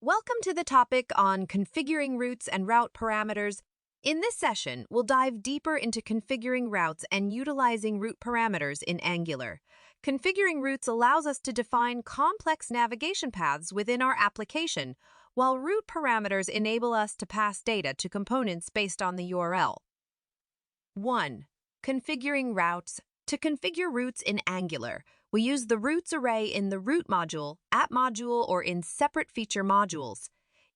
Welcome to the topic on configuring routes and route parameters. In this session, we'll dive deeper into configuring routes and utilizing route parameters in Angular. Configuring routes allows us to define complex navigation paths within our application, while route parameters enable us to pass data to components based on the URL. 1. Configuring routes. To configure routes in Angular, we use the routes array in the route module, app module, or in separate feature modules.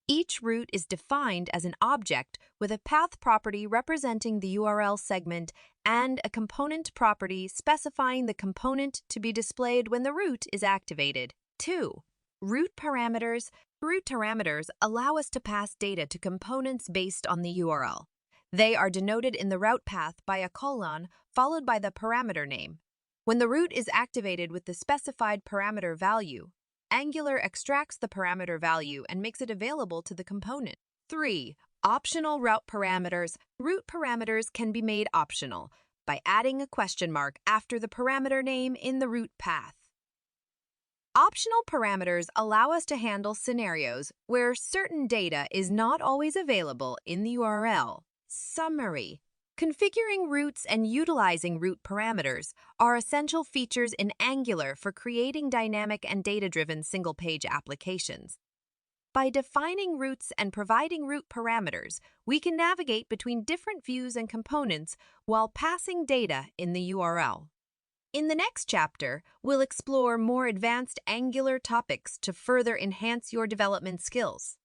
Each route is defined as an object with a path property representing the URL segment and a component property specifying the component to be displayed when the route is activated. 2. Route parameters. Route parameters allow us to pass data to components based on the URL. They are denoted in the route path by a colon followed by the parameter name. When the route is activated with the specified parameter value, Angular extracts the parameter value and makes it available to the component. 3. Optional route parameters. Route parameters can be made optional by adding a question mark after the parameter name in the route path. Optional parameters allow us to handle scenarios where certain data is not always available in the URL. Summary. Configuring routes and utilizing route parameters are essential features in Angular for creating dynamic and data-driven single-page applications. By defining routes and providing route parameters, we can navigate between different views and components while passing data in the URL. In the next chapter, we'll explore more advanced Angular topics to further enhance your development skills.